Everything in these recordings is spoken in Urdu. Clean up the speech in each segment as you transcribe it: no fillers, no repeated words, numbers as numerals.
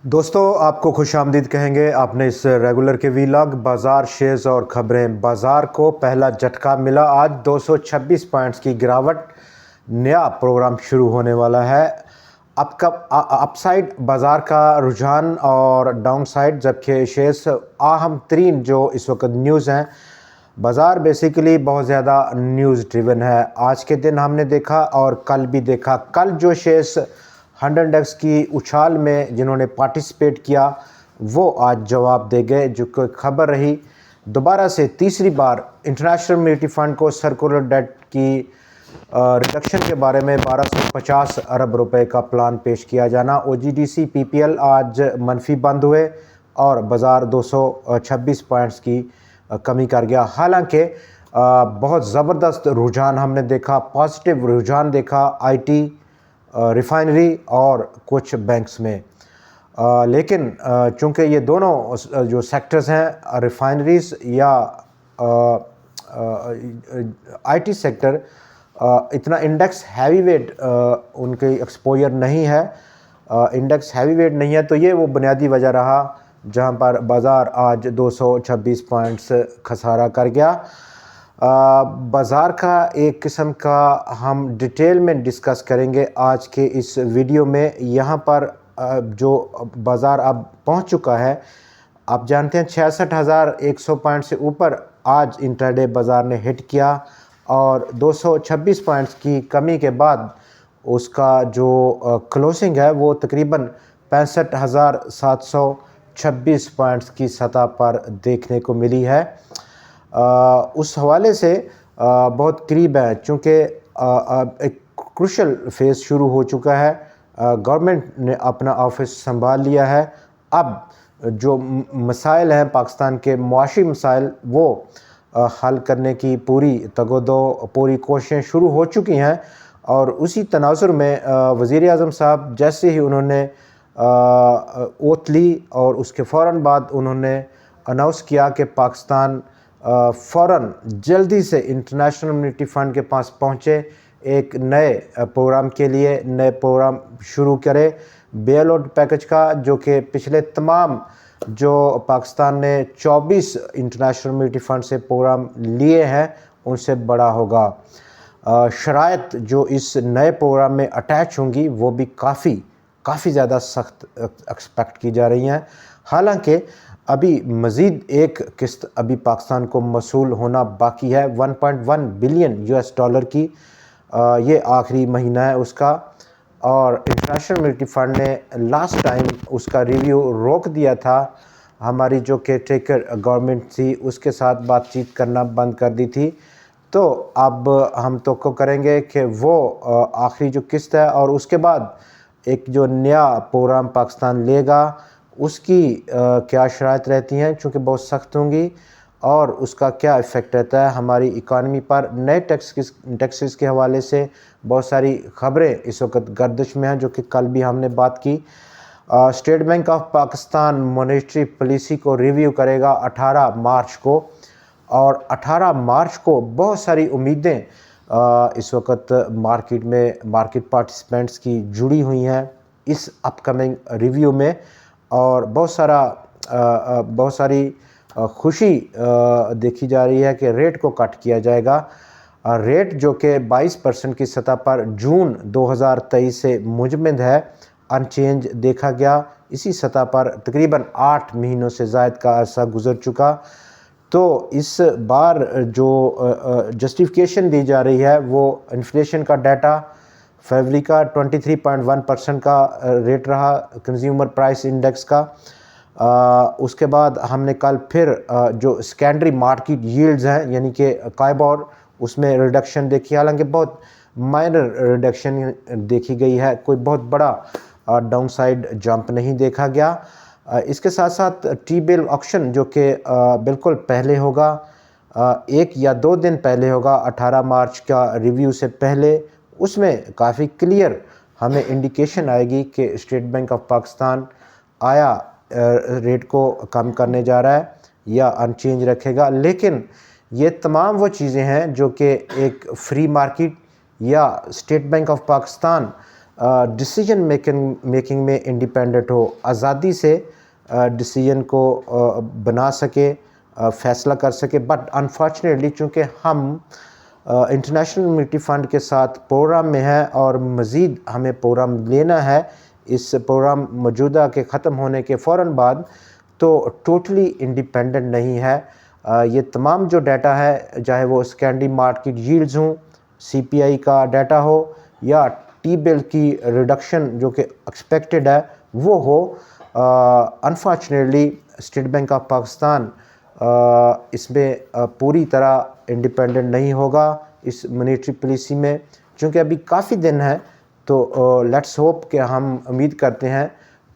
دوستو آپ کو خوش آمدید کہیں گے آپ نے اس ریگولر کے ویلاگ بازار شیئرز اور خبریں۔ بازار کو پہلا جھٹکا ملا، آج 226 پوائنٹس کی گراوٹ، نیا پروگرام شروع ہونے والا ہے۔ اپ سائڈ بازار کا رجحان اور ڈاؤن سائڈ، جبکہ شیئرز اہم ترین جو اس وقت نیوز ہیں۔ بازار بیسیکلی بہت زیادہ نیوز ڈریون ہے۔ آج کے دن ہم نے دیکھا اور کل بھی دیکھا، کل جو شیئرز 100 انڈیکس کی اچھال میں جنہوں نے پارٹیسپیٹ کیا وہ آج جواب دے گئے، جو کہ خبر رہی۔ دوبارہ سے تیسری بار انٹرنیشنل مانیٹری فنڈ کو سرکولر ڈیٹ کی ریڈکشن کے بارے میں 1250 ارب روپے کا پلان پیش کیا جانا۔ او جی ڈی سی پی پی ایل آج منفی بند ہوئے اور بازار 226 پوائنٹس کی کمی کر گیا۔ حالانکہ بہت زبردست رجحان ہم نے دیکھا، پازیٹیو رجحان دیکھا آئی ٹی، ریفائنری اور کچھ بینکس میں، لیکن چونکہ یہ دونوں جو سیکٹرز ہیں، ریفائنریز یا آئی ٹی سیکٹر، اتنا انڈیکس ہیوی ویٹ ان کی ایکسپوجر نہیں ہے، انڈیکس ہیوی ویٹ نہیں ہے، تو یہ وہ بنیادی وجہ رہا جہاں پر بازار آج 226 پوائنٹس خسارہ کر گیا۔ بازار کا ایک قسم کا ہم ڈیٹیل میں ڈسکس کریں گے آج کے اس ویڈیو میں۔ یہاں پر جو بازار اب پہنچ چکا ہے، آپ جانتے ہیں 66,100 پوائنٹ سے اوپر آج انٹراڈے بازار نے ہٹ کیا، اور 226 پوائنٹس کی کمی کے بعد اس کا جو کلوزنگ ہے وہ تقریباً 65,726 پوائنٹس کی سطح پر دیکھنے کو ملی ہے۔ اس حوالے سے بہت قریب ہے، چونکہ ایک کروشل فیز شروع ہو چکا ہے، گورنمنٹ نے اپنا آفس سنبھال لیا ہے۔ اب جو مسائل ہیں پاکستان کے معاشی مسائل، وہ حل کرنے کی پوری تگ و دو، پوری کوششیں شروع ہو چکی ہیں، اور اسی تناظر میں وزیر اعظم صاحب جیسے ہی انہوں نے اوتھ لی اور اس کے فوراً بعد انہوں نے اناؤنس کیا کہ پاکستان فوراً جلدی سے انٹرنیشنل مانیٹری فنڈ کے پاس پہنچے، ایک نئے پروگرام کے لیے نئے پروگرام شروع کرے، بیل آؤٹ پیکج کا، جو کہ پچھلے تمام جو پاکستان نے 24 انٹرنیشنل مانیٹری فنڈ سے پروگرام لیے ہیں ان سے بڑا ہوگا۔ شرائط جو اس نئے پروگرام میں اٹیچ ہوں گی وہ بھی کافی زیادہ سخت ایکسپیکٹ کی جا رہی ہیں۔ حالانکہ ابھی مزید ایک قسط ابھی پاکستان کو موصول ہونا باقی ہے، 1.1 بلین US ڈالر کی، یہ آخری مہینہ ہے اس کا، اور انٹرنیشنل مانیٹری فنڈ نے لاسٹ ٹائم اس کا ریویو روک دیا تھا۔ ہماری جو کیئر ٹیکر گورنمنٹ تھی اس کے ساتھ بات چیت کرنا بند کر دی تھی، تو اب ہم توقع کریں گے کہ وہ آخری جو قسط ہے اور اس کے بعد ایک جو نیا پروگرام پاکستان لے گا اس کی کیا شرائط رہتی ہیں، چونکہ بہت سخت ہوں گی، اور اس کا کیا ایفیکٹ رہتا ہے ہماری اکانومی پر۔ نئے ٹیکسز کے حوالے سے بہت ساری خبریں اس وقت گردش میں ہیں، جو کہ کل بھی ہم نے بات کی۔ State Bank of Pakistan monetary policy کو ریویو کرے گا 18 مارچ کو، اور 18 مارچ کو بہت ساری امیدیں اس وقت مارکیٹ پارٹیسپینٹس کی جڑی ہوئی ہیں اس اپ کمنگ ریویو میں، اور بہت ساری خوشی دیکھی جا رہی ہے کہ ریٹ کو کٹ کیا جائے گا۔ ریٹ جو کہ 22% کی سطح پر جون 2023 سے مجمد ہے، ان چینج دیکھا گیا، اسی سطح پر تقریباً 8 مہینوں سے زائد کا عرصہ گزر چکا۔ تو اس بار جو جسٹیفیکیشن دی جا رہی ہے وہ انفلیشن کا ڈیٹا، فیبرری کا 23.1% کا ریٹ رہا کنزیومر پرائس انڈیکس کا۔ اس کے بعد ہم نے کل پھر جو سیکنڈری مارکیٹ ییلڈز ہیں یعنی کہ قائبور، اس میں ریڈکشن دیکھی، حالانکہ بہت مائنر ریڈکشن دیکھی گئی ہے، کوئی بہت بڑا ڈاؤن سائڈ جمپ نہیں دیکھا گیا۔ اس کے ساتھ ساتھ ٹی بیل آکشن جو کہ بالکل پہلے ہوگا، 1 یا 2 دن پہلے ہوگا 18 مارچ کا ریویو سے پہلے، اس میں کافی کلیئر ہمیں انڈیکیشن آئے گی کہ اسٹیٹ بینک آف پاکستان آیا ریٹ کو کم کرنے جا رہا ہے یا ان چینج رکھے گا۔ لیکن یہ تمام وہ چیزیں ہیں جو کہ ایک فری مارکیٹ یا state Bank of Pakistan decision making میں انڈیپینڈنٹ ہو، آزادی سے ڈیسیجن کو بنا سکے، فیصلہ کر سکے. بٹ انفارچونیٹلی چونکہ ہم انٹرنیشنل مانیٹری فنڈ کے ساتھ پروگرام میں ہے اور مزید ہمیں پروگرام لینا ہے اس پروگرام موجودہ کے ختم ہونے کے فوراً بعد، تو ٹوٹلی انڈیپینڈنٹ نہیں ہے. یہ تمام جو ڈیٹا ہے، چاہے وہ سیکنڈری مارکیٹ ییلڈز ہوں، سی پی آئی کا ڈیٹا ہو، یا ٹی بل کی ریڈکشن جو کہ ایکسپیکٹڈ ہے وہ ہو، unfortunately State Bank of Pakistan اس میں پوری طرح انڈیپینڈنٹ نہیں ہوگا اس مانیٹری پالیسی میں. چونکہ ابھی کافی دن ہے تو لیٹس ہوپ کہ ہم امید کرتے ہیں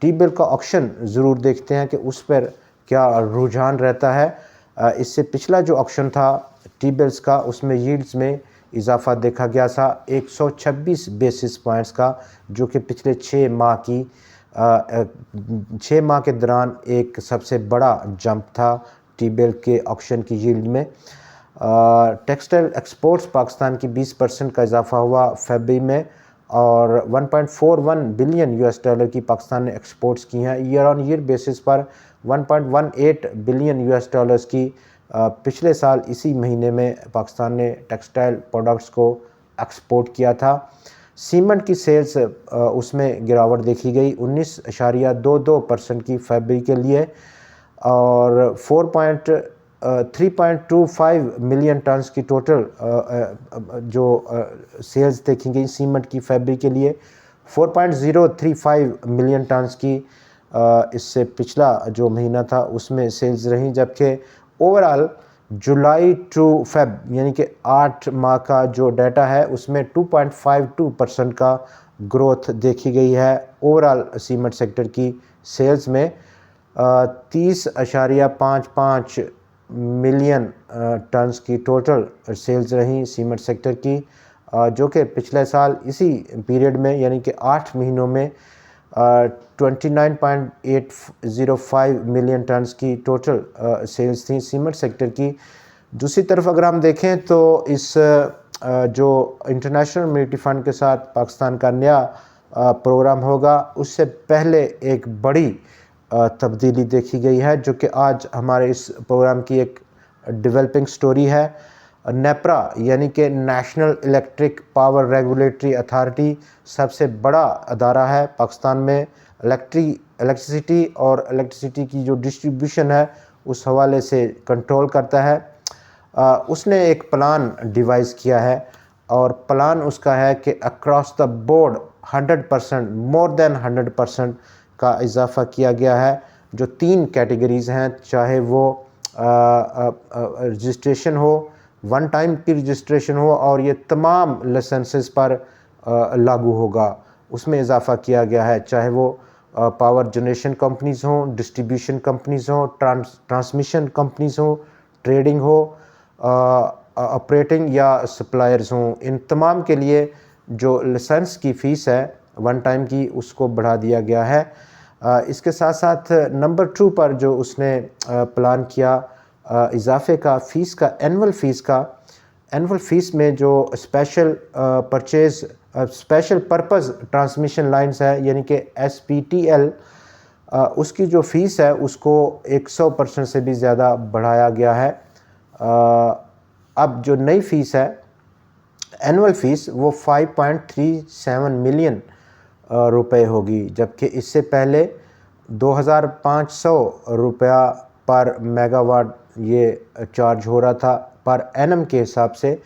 ٹی بل کا آکشن ضرور دیکھتے ہیں کہ اس پر کیا رجحان رہتا ہے. اس سے پچھلا جو آکشن تھا ٹی بلز کا، اس میں ییلڈز میں اضافہ دیکھا گیا تھا 126 بیسس پوائنٹس کا، جو کہ پچھلے 6 ماہ کے دوران ایک سب سے بڑا جمپ تھا ٹی بل کے آکشن کی ییلڈ میں. ٹیکسٹائل ایکسپورٹس پاکستان کی 20% کا اضافہ ہوا فیبری میں، اور 1.41 بلین یو ایس ڈالر کی پاکستان نے ایکسپورٹس کی ہیں. ایئر آن ایئر بیسس پر 1.18 بلین یو ایس ڈالرز کی پچھلے سال اسی مہینے میں پاکستان نے ٹیکسٹائل پروڈکٹس کو ایکسپورٹ کیا تھا. سیمنٹ کی سیلز اس میں گراوٹ دیکھی گئی 19.22% کی فیبری کے لیے، اور 3.25 ملین ٹنز کی ٹوٹل جو سیلز دیکھی گئی سیمنٹ کی فیبری کے لیے. 4.035 ملین ٹنز کی اس سے پچھلا جو مہینہ تھا اس میں سیلز رہیں، جبکہ اوورال جولائی ٹو فیب یعنی کہ 8 ماہ کا جو ڈیٹا ہے اس میں 2.52% کا گروتھ دیکھی گئی ہے اوورال سیمنٹ سیکٹر کی سیلز میں. 30.55 ملین ٹنز کی ٹوٹل سیلز رہیں سیمنٹ سیکٹر کی، جو کہ پچھلے سال اسی پیریڈ میں یعنی کہ 8 مہینوں میں 29.805 ملین ٹنز کی ٹوٹل سیلز تھیں سیمنٹ سیکٹر کی. دوسری طرف اگر ہم دیکھیں تو اس جو انٹرنیشنل مانیٹری فنڈ کے ساتھ پاکستان کا نیا پروگرام ہوگا، اس سے پہلے ایک بڑی تبدیلی دیکھی گئی ہے جو کہ آج ہمارے اس پروگرام کی ایک ڈیولپنگ سٹوری ہے. نیپرا یعنی کہ National Electric Power Regulatory Authority سب سے بڑا ادارہ ہے پاکستان میں، الیکٹریسٹی اور الیکٹریسٹی کی جو ڈسٹریبیوشن ہے اس حوالے سے کنٹرول کرتا ہے. اس نے ایک پلان ڈیوائز کیا ہے، اور پلان اس کا ہے کہ اکراس دا بورڈ 100% مور دین 100% کا اضافہ کیا گیا ہے. جو 3 کیٹیگریز ہیں، چاہے وہ رجسٹریشن ہو، ون ٹائم کی رجسٹریشن ہو، اور یہ تمام لائسنسز پر لاگو ہوگا، اس میں اضافہ کیا گیا ہے. چاہے وہ پاور جنریشن کمپنیز ہوں، ڈسٹریبیوشن کمپنیز ہوں، ٹرانسمیشن کمپنیز ہوں، ٹریڈنگ ہو، آپریٹنگ یا سپلائرز ہوں، ان تمام کے لیے جو لائسنس کی فیس ہے ون ٹائم کی اس کو بڑھا دیا گیا ہے. اس کے ساتھ ساتھ نمبر 2 پر جو اس نے پلان کیا اضافے کا فیس کا، اینول فیس میں جو اسپیشل پرپز ٹرانسمیشن لائنز ہے یعنی کہ SPTL، اس کی جو فیس ہے اس کو 100% سے بھی زیادہ بڑھایا گیا ہے. اب جو نئی فیس ہے اینول فیس وہ 5.37 ملین روپے ہوگی، جبکہ اس سے پہلے 2500 روپیہ پر میگا واٹ یہ چارج ہو رہا تھا پر اینم کے حساب سے.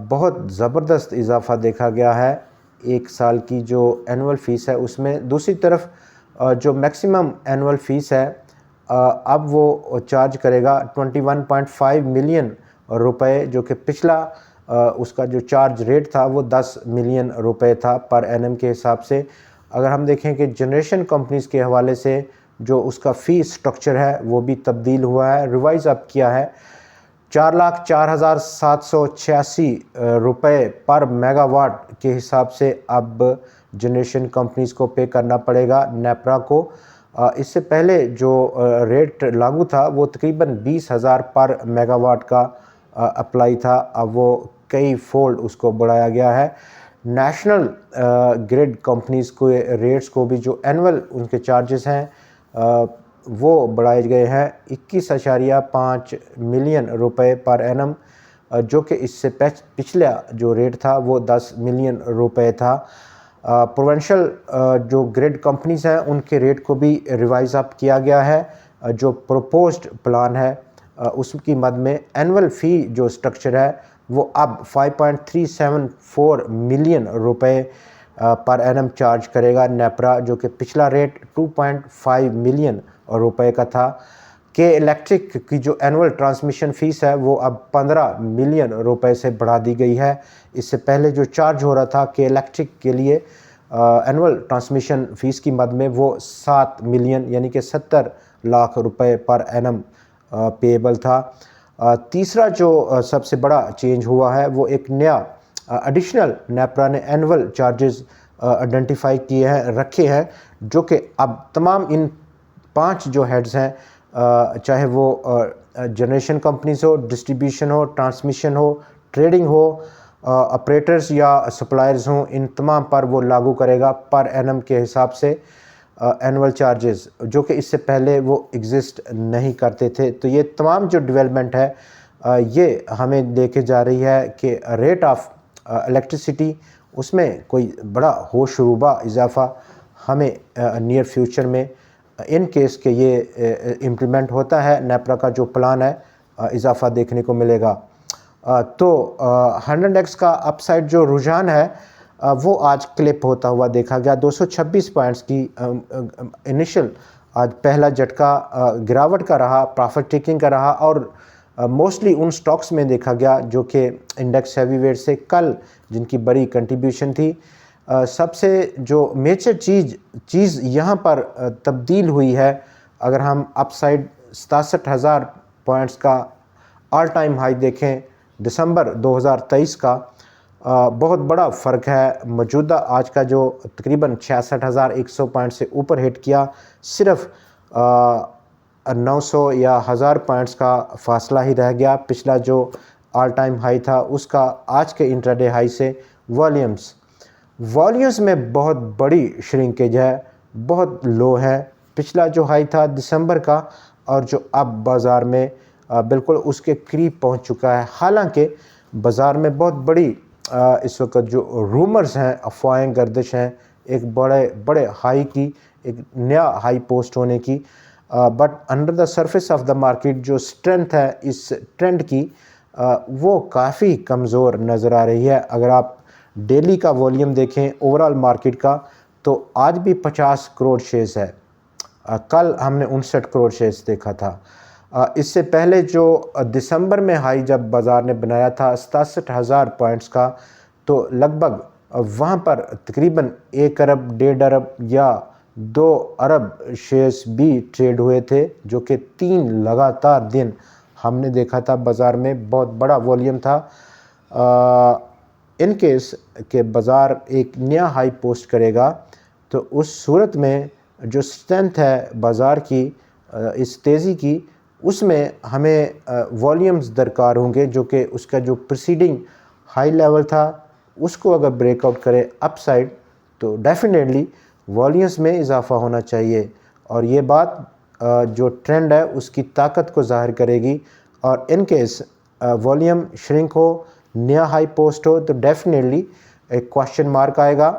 بہت زبردست اضافہ دیکھا گیا ہے ایک سال کی جو اینول فیس ہے اس میں. دوسری طرف جو میکسیمم اینول فیس ہے اب وہ چارج کرے گا 21.5 ملین روپے، جو کہ پچھلا اس کا جو چارج ریٹ تھا وہ 10 ملین روپے تھا پر اینم کے حساب سے. اگر ہم دیکھیں کہ جنریشن کمپنیز کے حوالے سے جو اس کا فی سٹرکچر ہے وہ بھی تبدیل ہوا ہے، ریوائز اپ کیا ہے. 4,04,786 روپے پر میگا واٹ کے حساب سے اب جنریشن کمپنیز کو پے کرنا پڑے گا نیپرا کو. اس سے پہلے جو ریٹ لاگو تھا وہ تقریباً 20,000 پر میگا واٹ کا اپلائی تھا، اب وہ کئی فولڈ اس کو بڑھایا گیا ہے. نیشنل گریڈ کمپنیز کو ریٹس کو بھی جو اینول ان کے چارجز ہیں وہ بڑھائے گئے ہیں 21.5 ملین روپے پر اینم، جو کہ اس سے پچھلا جو ریٹ تھا وہ 10 ملین روپے تھا۔ پروونشل جو گریڈ کمپنیز ہیں ان کے ریٹ کو بھی ریوائز اپ کیا گیا ہے۔ جو پروپوزڈ پلان ہے اس کی مد میں اینول فی جو سٹرکچر ہے وہ اب 5.374 ملین روپے پر اینم چارج کرے گا نیپرا، جو کہ پچھلا ریٹ 2.5 ملین روپے کا تھا۔ کہ الیکٹرک کی جو اینول ٹرانسمیشن فیس ہے وہ اب 15 ملین روپے سے بڑھا دی گئی ہے۔ اس سے پہلے جو چارج ہو رہا تھا کہ الیکٹرک کے لیے اینول ٹرانسمیشن فیس کی مد میں وہ 7 ملین یعنی کہ 70 لاکھ روپے پر اینم پیبل تھا۔ تیسرا جو سب سے بڑا چینج ہوا ہے وہ ایک نیا ایڈیشنل نیپرا نے اینول چارجز آئیڈینٹیفائی کیے ہیں، رکھے ہیں، جو کہ اب تمام ان 5 جو ہیڈز ہیں، چاہے وہ generation companies who, distribution who, transmission who, trading who, operators یا سپلائرز ہوں، ان تمام پر وہ لاگو کرے گا پر اینم کے حساب سے اینول چارجز، جو کہ اس سے پہلے وہ ایگزسٹ نہیں کرتے تھے۔ تو یہ تمام جو ڈیولپمنٹ ہے یہ ہمیں لے کے جا رہی ہے کہ ریٹ آف الیکٹریسٹی اس میں کوئی بڑا ہوش روبہ اضافہ ہمیں نیئر فیوچر میں ان کیس کہ یہ امپلیمنٹ ہوتا ہے نیپرا کا جو پلان ہے اضافہ دیکھنے کو ملے گا۔ تو 100x کا اپ سائڈ جو رجحان ہے وہ آج کلپ ہوتا ہوا دیکھا گیا۔ 226 پوائنٹس کی انیشل آج پہلا جھٹکا گراوٹ کا رہا، پرافٹ ٹیکنگ کا رہا، اور موسٹلی ان سٹاکس میں دیکھا گیا جو کہ انڈیکس ہیوی ویٹ سے کل جن کی بڑی کنٹریبیوشن تھی۔ سب سے جو میجر چیز یہاں پر تبدیل ہوئی ہے، اگر ہم اپ سائڈ 67,000 پوائنٹس کا آل ٹائم ہائی دیکھیں دسمبر 2023 کا، بہت بڑا فرق ہے موجودہ آج کا جو تقریباً 66,100 پوائنٹ سے اوپر ہٹ کیا، صرف 900 یا 1000 پوائنٹس کا فاصلہ ہی رہ گیا پچھلا جو آل ٹائم ہائی تھا اس کا آج کے انٹراڈے ہائی سے۔ والیومز میں بہت بڑی شرنکیج ہے، بہت لو ہے۔ پچھلا جو ہائی تھا دسمبر کا اور جو اب بازار میں بالکل اس کے قریب پہنچ چکا ہے، حالانکہ بازار میں بہت بڑی اس وقت جو رومرز ہیں، افواہیں گردش ہیں ایک بڑے ہائی کی، ایک نیا ہائی پوسٹ ہونے کی، but under the surface of the market جو اسٹرینتھ ہے اس ٹرینڈ کی وہ کافی کمزور نظر آ رہی ہے۔ اگر آپ ڈیلی کا والیوم دیکھیں اوورال مارکیٹ کا تو آج بھی 50 کروڑ شیئرز ہے، کل ہم نے 59 کروڑ شیئرز دیکھا تھا۔ اس سے پہلے جو دسمبر میں ہائی جب بازار نے بنایا تھا 67,000 پوائنٹس کا، تو لگ بھگ وہاں پر تقریباً 1 ارب 1.5 ارب یا 2 ارب شیئرز بھی ٹریڈ ہوئے تھے، جو کہ 3 لگاتار دن ہم نے دیکھا تھا بازار میں بہت بڑا والیوم تھا۔ ان کیس کہ بازار ایک نیا ہائی پوسٹ کرے گا تو اس صورت میں جو اسٹرینتھ ہے بازار کی اس تیزی کی، اس میں ہمیں والیومز درکار ہوں گے، جو کہ اس کا جو پریسیڈنگ ہائی لیول تھا اس کو اگر بریک آؤٹ کرے اپ سائڈ تو ڈیفینیٹلی والیومز میں اضافہ ہونا چاہیے، اور یہ بات جو ٹرینڈ ہے اس کی طاقت کو ظاہر کرے گی۔ اور ان کیس والیوم شرنک ہو، نیا ہائی پوسٹ ہو، تو ڈیفینیٹلی ایک کوشچن مارک آئے گا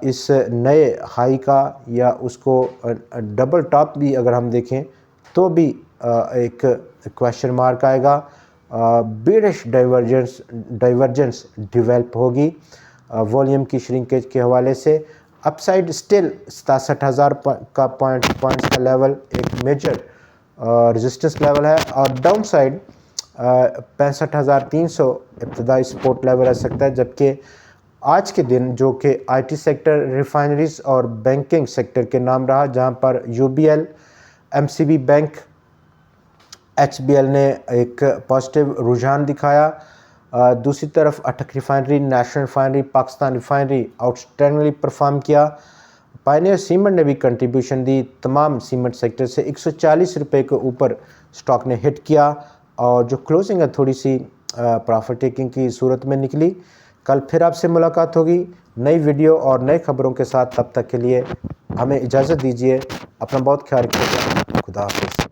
اس نئے ہائی کا، یا اس کو ڈبل ٹاپ بھی اگر ہم دیکھیں تو بھی ایک کوشچن مارک آئے گا، بیرش ڈائیورجنس ڈیولپ ہوگی والیوم کی شرنکیج کے حوالے سے۔ اپ سائڈ سٹل 67,000 کا پوائنٹس کا لیول ایک میجر ریزسٹنس لیول ہے، اور ڈاؤن سائڈ 65,300 ابتدائی سپورٹ لیول رہ سکتا ہے، جبکہ آج کے دن جو کہ آئی ٹی سیکٹر، ریفائنریز اور بینکنگ سیکٹر کے نام رہا، جہاں پر U B L, M C B bank, H B L نے ایک پازیٹیو رجحان دکھایا۔ دوسری طرف Attock refinery, national refinery, Pakistan refinery outstandingly perform کیا۔ پائنیئر سیمنٹ نے بھی کنٹریبیوشن دی، تمام سیمنٹ سیکٹر سے 140 روپے کے اوپر سٹاک نے ہٹ کیا، اور جو کلوزنگ ہے تھوڑی سی پرافٹ ٹیکنگ کی صورت میں نکلی۔ کل پھر آپ سے ملاقات ہوگی نئی ویڈیو اور نئی خبروں کے ساتھ. تب تک کے لیے ہمیں اجازت دیجیے. اپنا بہت خیال رکھیے گا. خدا حافظ.